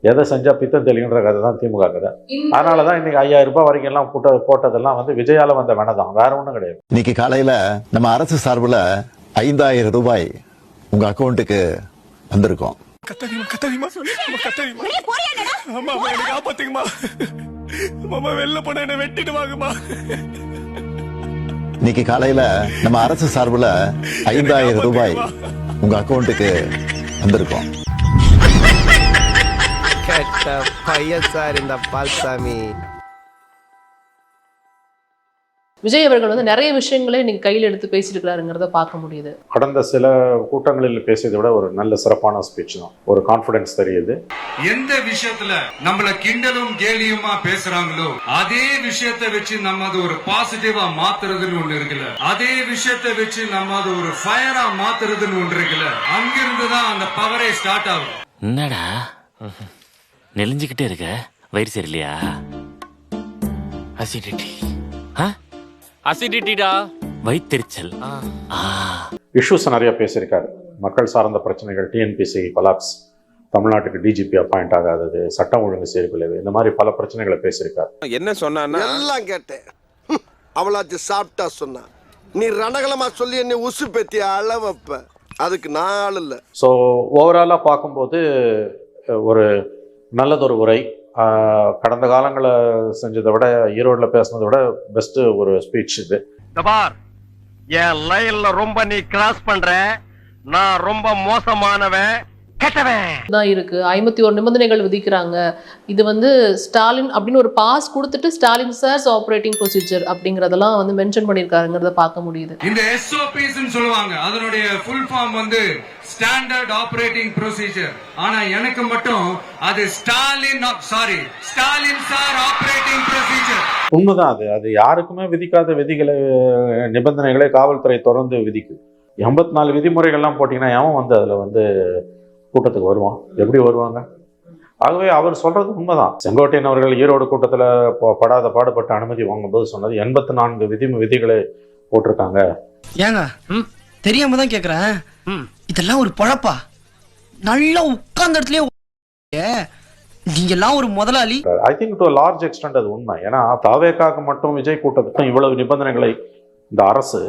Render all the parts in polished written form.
எதை செஞ்சா பித்தம் தெளிகின்ற கதை தான் திமுக கதை. அதனாலதான் இன்னைக்கு 5000 ரூபாய் வரைக்கும் எல்லாம் போட்டதெல்லாம் வந்து விஜயால வந்த வேணதான், வேற ஒண்ணும் கிடையாது. இன்னைக்கு காலையில நம்ம அரசு சார்பில் 5000 ரூபாய் உங்க அக்கௌண்ட்டுக்கு வந்திருக்கோம். இன்னைக்கு காலையில நம்ம அரசு சார்பில் 5000 ரூபாய் உங்க அக்கௌண்ட்டுக்கு வந்திருக்கோம். பையன் சார் இந்த பால்சாமி. விஜய் அவர்கள் வந்து நிறைய விஷயங்களே இன்னைக்கு கையில் எடுத்து பேசியிருக்கிறாருங்கிறத பார்க்க முடியுது. கடந்த சில கூட்டங்களில் பேசியதை விட ஒரு நல்ல சிறப்பான ஸ்பீச் தான். ஒரு கான்பிடன்ஸ் தெரியுது. எந்த விஷயத்துல நம்மள கிண்டலும் கேலியுமா பேசுறாங்களோ அதே விஷயத்தை வச்சு நம்ம அது ஒரு பாசிட்டிவா மாத்துறதுன்னு ஒண்ணு இருக்குல்ல, அதே விஷயத்தை வச்சு நம்ம அது ஒரு ஃபயரா மாத்துறதுன்னு ஒன்று இருக்குல்ல, அங்கிருந்துதான் அந்த பவரே ஸ்டார்ட் ஆகும். என்னடா நெலிஞ்சுக்கிட்டே இருக்க? வயிறு சரியில்லையா? அசிடிட்டி அசிடிட்டிடா, வயித்தெரிச்சல். இஷ்யூஸ் நிறைய பேசியிருக்காரு. மக்கள் சார்ந்த பிரச்சனைகள், டிஎன்பிசி கொலாப்ஸ், தமிழ்நாட்டுக்கு டிஜிபி அப்பாயிண்ட் ஆகாதது, சட்டம் ஒழுங்கு சீர்குலைவு, இந்த மாதிரி பல பிரச்சனைகளை பேசியிருக்காரு. என்ன சொன்னா எல்லாம் கேட்டேன். அவளாச்சு சாப்பிட்டா சொன்னா, நீ ரணகலமா சொல்லி என்ன உசு பெத்தி அளவப்ப, அதுக்கு நான் ஆள் இல்லை. ஸோ ஓவராலாக பார்க்கும்போது ஒரு நல்லதொரு உரை. கடந்த காலங்களில் செஞ்சதை விட, ஈரோடில் பேசினதை விட பெஸ்ட் ஒரு ஸ்பீச் இது. என் லைன்ல ரொம்ப நீ கிராஸ் பண்ற, நான் ரொம்ப மோசமானவன், தான் இருக்கு. 51 நிபந்தனைகள் விதிக்கிறாங்க. இது வந்து ஸ்டாலின் அப்படின்னு ஒரு பாஸ் கொடுத்துட்டு ஸ்டாலின் சார்ஸ் ஆபரேட்டிங் ப்ரொசீஜர் அப்படிங்கறதெல்லாம் வந்து மென்ஷன் பண்ணிருக்காருங்கிறத பார்க்க முடியுது. இந்த எஸ்ஓபிஸ் சொல்லுவாங்க, அதனுடைய ஃபுல் ஃபார்ம் வந்து ஸ்டாண்டர்ட் ஆபரேட்டிங் ப்ரொசீஜர். ஆனா எனக்கு மட்டும் அது ஸ்டாலின் சார் ஆபரேட்டிங் ப்ரொசீஜர். உண்மைதான். அது யாருக்குமே விதிக்காத விதிகளை, நிபந்தனைகளை காவல்துறை தொடர்ந்து விதிக்குது. 84 விதிமுறைகள்லாம் போட்டிங்கன்னா எவன் வந்து அதில் வந்து கூட்டத்துக்கு வருவான்? எப்படி வருவாங்க? ஆகவே அவர் சொல்றது உண்மைதான். செங்கோட்டையன் அவர்கள் ஈரோடு கூட்டத்தில் படாத பாடுபட்டு அனுமதி வாங்கும்போது சொன்னது 84 விதிகளை போட்டிருக்காங்க. ஏங்க தெரியாம தான் கேக்குறேன், இதெல்லாம் ஒரு பொழப்பா? நல்லா உட்கார்ந்த இடத்துலயே நீங்க எல்லாம் ஒரு முதலாளி. I think to large extend அது உண்மை. ஏன்னா தாவேக்காக மட்டும் விஜய் கூட்டத்துக்கும் இவ்வளவு நிபந்தனைகளை இந்த அரசு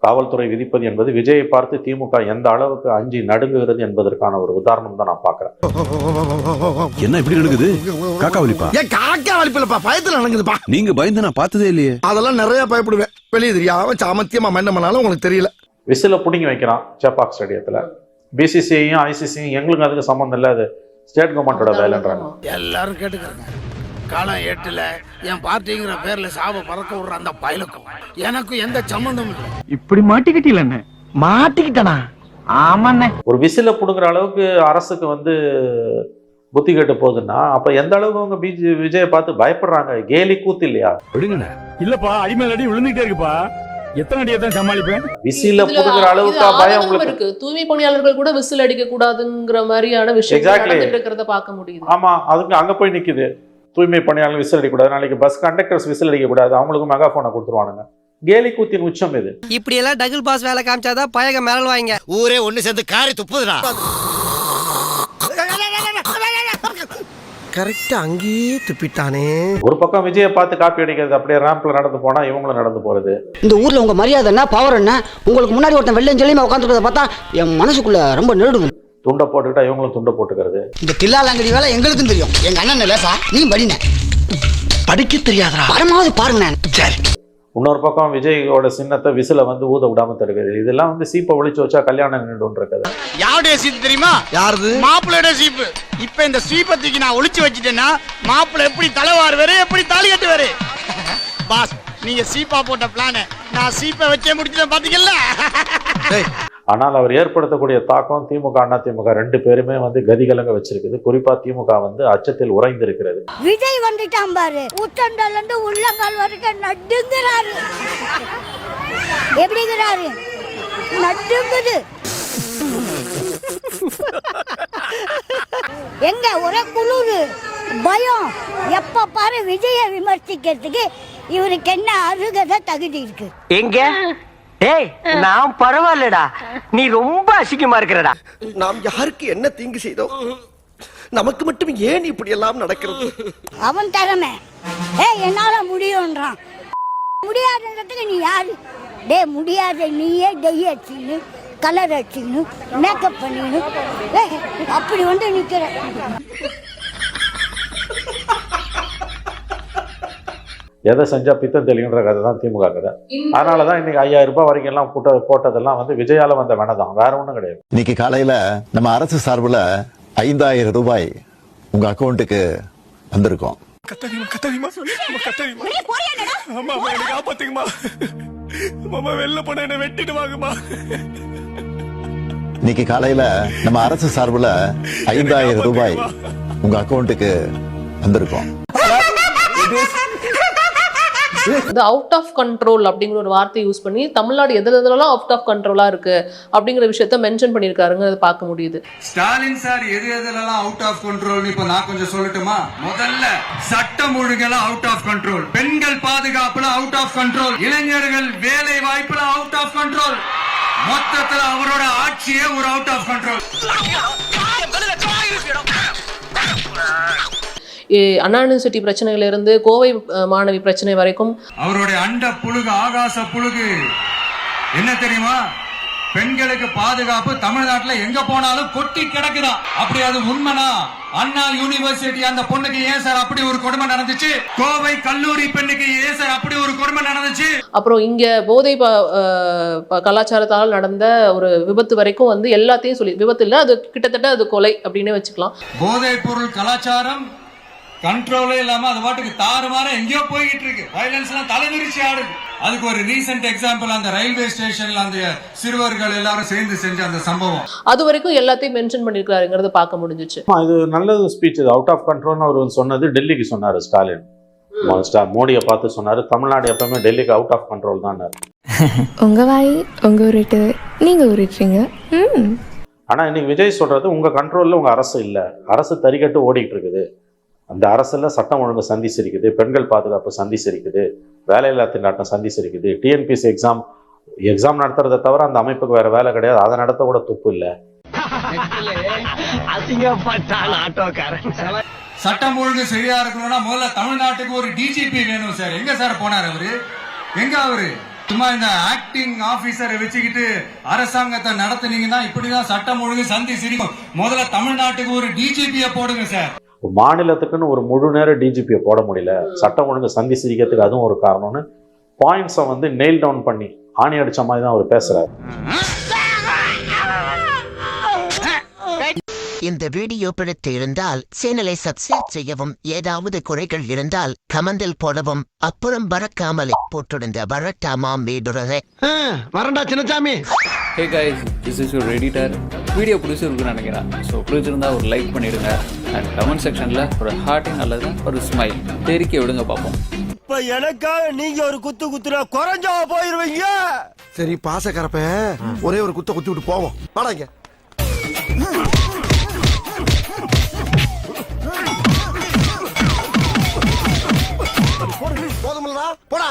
காவல்துறை விதிப்பது என்பது விஜயை பார்த்து திமுக எந்த அளவுக்கு அஞ்சி நடுங்குகிறது என்பதற்கான ஒரு உதாரணம் தான் நான் பார்க்கிறேன். என்ன இப்படி நடக்குது? காக்கா வலிப்பா? ஏன் காக்கா வலிப்பிலப்பா, பயத்துல நடக்குதுப்பா. நீங்க பயந்து நான் பார்த்ததே இல்லையே. அதெல்லாம் நிறைய பயப்படுவேன். வெளியே தெரியாம சாமத்தியமா மைண்டம் பண்ணாலும் உங்களுக்கு தெரியல. விசில புடிங்கி வைக்கிறான் சேப்பாக் ஸ்டேடியத்துல. பிசிசிஐயும் ஐசிசியும் எங்களுக்கு அதுக்கு சம்பந்தம் இல்லை, அது ஸ்டேட் கவர்மெண்டோட வேலைன்றாங்க. எல்லாரும் கேட்டுக்கிறாங்க. காலம் 8ல என் பார்ட்டிங்கிற பேர்ல சாவ பறக்க விடுற அந்த பயலுக்கும் எனக்கும் எந்த சம்பந்தமும் இல்லை. இப்படி மாட்டிக்கிட்டீங்களே? மாட்டிக்கிட்டனா? ஆமாண்ணே. ஒரு விசில புடுங்குற அளவுக்கு அரசுக்கு வந்து புத்தி கேட்டு போகுதுன்னா அப்ப எந்த அளவுக்கு அவங்க விஜயை பார்த்து பயப்படுறாங்க? கேலி கூத்து இல்லையா? விடுங்கண்ணே. இல்லப்பா, அடிமேல் அடி விழுந்துட்டே இருக்குப்பா. எத்தனை அடியை தான் சமாளிப்பேன்? விசில புடுங்குற அளவுக்கு பயம் உங்களுக்கு இருக்கு. தூய்மை பணியாளர்கள் கூட விசில் அடிக்க கூடாதுங்கிற மாதிரியான விஷயம் இருக்கிறத பார்க்க முடியுது. ஆமா, அதுக்கு அங்க போய் நிக்குது. தூய்மை பணியாளர்கள் விசில் அடிக்கக்கூடாது, நாளைக்கு பஸ் கண்டக்டர்ஸ் விசில் அடிக்கக்கூடாது, அவங்களுக்கு மெகாஃபோனை கொடுத்துருவானுங்க. கேலி கூத்தின் உச்சம் இது. இப்படி எல்லாம் டபுள் பாஸ் வேலை காமிச்சாதான் பயக மேல வாங்க. ஊரே ஒண்ணு சேர்ந்து காரி துப்புதுடா. கரெக்டா அங்கேயே துப்பிட்டானே. ஒரு பக்கம் விஜயை பார்த்து காப்பி அடிக்கிறது, அப்படியே ரேம்ப்ல நடந்து போனா இவங்களும் நடந்து போறது. இந்த ஊர்ல உங்க மரியாதை என்ன, பவர் என்ன? உங்களுக்கு முன்னாடி ஒருத்தன் வெள்ளம் சொல்லியுமா உட்காந்துருக்கத பார்த்தா என் மனசுக்குள்ள ரொம்ப நெருடுது. துண்டை போட்டுக்கிட்டா இவங்களும் துண்டை போட்டுக்கிறது. இந்த தில்லாலங்கடி வேலை எங்களுக்கும் தெரியும். எங்க அண்ணன் லேசா நீ படின படிக்க தெரியாதா? பரமாவது பாருங்க. சரி. இன்னொரு பக்கம் விஜயோட சின்னத்தை விசில வந்து ஊத விடாம தடுக்குது. இதெல்லாம் வந்து சீப்பை ஒளிச்சு வச்சா கல்யாணம் நின்றுன்னு இருக்குது. யாருடைய சீப்பு தெரியுமா? யாருது? மாப்பிள்ளையோட சீப்பு. இப்ப இந்த சீப்பத்துக்கு நான் ஒளிச்சு வச்சுட்டேன்னா மாப்பிள்ளை எப்படி தலைவாருவாரு, எப்படி தாலி கட்டுவாரு? பாஸ், நீங்க சீப்பா போட்ட பிளான நான் சீப்பை வச்சே முடிச்சுட்டேன் பாத்தீங்கல்ல. ஆனால் அவர் ஏற்படுத்தக்கூடிய தாக்கம் திமுக அண்ணா திமுக 2 பேருமே வந்து கதிகலங்க வச்சிருக்குது. குறிப்பா திமுக வந்து அச்சத்தில் உறைந்திருக்கிறது. விஜய் வந்துட்டான் பாரு, உச்சந்தால இருந்து உள்ளங்கால் வரைக்கும் நடுங்குறாரு. எப்படிங்கிறாரு? நடுங்குது. எங்க ஒரே குளிரு, பயம். எப்ப பாரு விஜய விமர்சிக்கிறதுக்கு இவருக்கு என்ன அருகதை தகுதி இருக்கு? எங்க? ஏய், நான் பரவாயில்லடா, நீ ரொம்ப அசிங்கமா இருக்கிறடா. நாம் யாருக்கு என்ன தீங்கு செய்தோம்? நமக்கு மட்டும் ஏன் இப்படி எல்லாம் நடக்கிறது? அவன் திறமை என்னால முடியும்ன்றான். முடியாதுன்றதுக்கு நீ யாரு? முடியாத நீயே டெய் அடிச்சுன்னு கலர் அடிச்சுன்னு மேக்கப் பண்ணின்னு அப்படி வந்து நிக்கிற. எதை செஞ்சா பித்தம் தெளிவுன்ற கதை தான் திமுக கதை. அதனாலதான் இன்னைக்கு 5000 ரூபாய் வரைக்கும் எல்லாம் போட்டதெல்லாம் வந்து விஜயால வந்த வேணதான், வேற ஒண்ணும் கிடையாது. இன்னைக்கு காலையில நம்ம அரசு சார்பில் 5000 ரூபாய் உங்க அக்கௌண்ட்டுக்கு வந்திருக்கோம். இன்னைக்கு காலையில நம்ம அரசு சார்பில் 5000 ரூபாய் உங்க அக்கௌண்ட்டுக்கு வந்திருக்கோம். இந்த அவுட் ஆஃப் கண்ட்ரோல் அப்படிங்கிற ஒரு வார்த்தையை யூஸ் பண்ணி தமிழ்நாடு எதுலாம் அவுட் ஆஃப் கண்ட்ரோலா இருக்கு அப்படிங்கிற விஷயத்த மென்ஷன் பண்ணிருக்காருங்க. அதை பார்க்க முடியுது. ஸ்டாலின் சார் எதெல்லாம் அவுட் ஆஃப் கண்ட்ரோல் இப்ப நான் கொஞ்சம் சொல்லட்டுமா? முதல்ல சட்டம் ஒழுங்கெல்லாம் அவுட் ஆஃப் கண்ட்ரோல், பெண்கள் பாதுகாப்புல அவுட் ஆஃப் கண்ட்ரோல், இளைஞர்கள் வேலை வாய்ப்புல அவுட் ஆஃப் கண்ட்ரோல், மொத்தத்துல அவரோட ஆட்சியே ஒரு out of control. Anna university பிரச்சனையில இருந்து கோவை மாணவி பிரச்சனை வரைக்கும் அவருடைய அண்ட புழுகு ஆகாச புழுகு என்ன தெரியுமா? பெண்களுக்கு பாதுகாப்பு தமிழ்நாட்டுல எங்க போனாலும் கொட்டி கிடக்குதான். அப்படி அது உண்மைனா அண்ணா யூனிவர்சிட்டி அந்த பொண்ணுக்கு ஏன் சார் அப்படி ஒரு கொடுமை நடந்துச்சு? கோவை கல்லூரி பெண்ணுக்கு ஏன் சார் அப்படி ஒரு கொடுமை நடந்துச்சு? அப்புறம் இங்க போதை கலாச்சாரத்தால் நடந்த ஒரு விபத்து வரைக்கும் வந்து எல்லாத்தையும் சொல்லி, விபத்து இல்ல, அது கிட்டத்தட்ட அது கொலை அப்படின்னு வச்சுக்கலாம். போதை பொருள் கலாச்சாரம் கண்ட்ரோலே இல்லாம அது பாட்டுக்கு தாறுமாற எங்கேயோ போய்கிட்டு இருக்கு. வயலன்ஸ் எல்லாம் தலைவிரிச்சு ஆடுது. அதுக்கு ஒரு ரீசெண்ட் எக்ஸாம்பிள் அந்த ரயில்வே ஸ்டேஷன்ல அந்த சிறுவர்கள் எல்லாரும் சேர்ந்து செஞ்ச அந்த சம்பவம். அது வரைக்கும் எல்லாத்தையும் மென்ஷன் பண்ணிருக்காருங்கிறத பார்க்க முடிஞ்சிச்சு. இது நல்லது ஸ்பீச். இது அவுட் ஆஃப் கண்ட்ரோல்னு அவர் சொன்னது டெல்லிக்கு சொன்னாரு ஸ்டாலின். மோடியை பார்த்து சொன்னாரு, தமிழ்நாடு எப்பவுமே டெல்லிக்கு அவுட் ஆஃப் கண்ட்ரோல் தான். உங்க வாய் உங்க உருட்டு, நீங்க உருட்டுறீங்க. ஆனா இன்னைக்கு விஜய் சொல்றது, உங்க கண்ட்ரோல்ல உங்க அரசு இல்ல, அரசு தறிக்கட்டு ஓடிட்டு இருக்குது. அந்த அரசுல சட்டம் ஒழுங்கு சந்தி சிரிக்குது, பெண்கள் பாதுகாப்பு சந்தி சிரிக்குது, வேலையில்லா திண்டாட்டம் சந்தி சிரிக்குது. டிஎன்பிஎஸ்சி எக்ஸாம் நடத்துறதை தவிர அந்த அமைப்புக்கு வேற வேலை கிடையாது. அதை நடத்த கூட துப்பு இல்ல. சட்டம் ஒழுங்கு சரியா இருக்கணும்னா முதல்ல தமிழ்நாட்டுக்கு ஒரு டிஜிபி வேணும் சார். எங்க சார் போனார் அவரு? எங்க அவரு? சும்மா இந்த ஆக்டிங் ஆபீசரை வச்சுக்கிட்டு அரசாங்கத்தை நடத்துனீங்கன்னா இப்படிதான் சட்டம் ஒழுங்கு சந்தி சிரிக்கும். முதல்ல தமிழ்நாட்டுக்கு ஒரு டிஜிபியை போடுங்க சார். மாநிலத்துக்குன்னு ஒரு முழு நேர டிஜிபியை போட முடியல, சட்டம் ஒழுங்கு சந்தி சிரிக்கிறதுக்கு அதுவும் ஒரு காரணம்னு பாயிண்ட்ஸை வந்து நெயில் டவுன் பண்ணி ஆணி அடிச்ச மாதிரி தான் அவர் பேசுறாரு. இந்த வீடியோ பிடித்து இருந்தால் சேனலை சப்ஸ்கிரைப் செய்யவும், ஏதாவது குறைகள் இருந்தால் கமெண்டில் போடவும், அப்புறம் பறக்காமலே போட்டிருந்த வரட்டாமாம் வீடுறதை வரண்டா Chinnasamy. Hey guys, this is your editor. Video பிடிச்சிருக்குன்னு நினைக்கிறேன். ஸோ பிடிச்சிருந்தா ஒரு லைக் பண்ணிடுங்க அண்ட் கமெண்ட் செக்ஷனில் ஒரு ஹார்ட்டிங் அல்லது ஒரு ஸ்மைல் தெரிக்க விடுங்க பார்ப்போம். இப்ப எனக்காக நீங்க ஒரு குத்து குத்துனா குறைஞ்சா போயிருவீங்க. சரி பாசக்கரப்ப ஒரே ஒரு குத்த குத்தி விட்டு போவோம். வாடாங்க. போதுமில்லடா, போடா.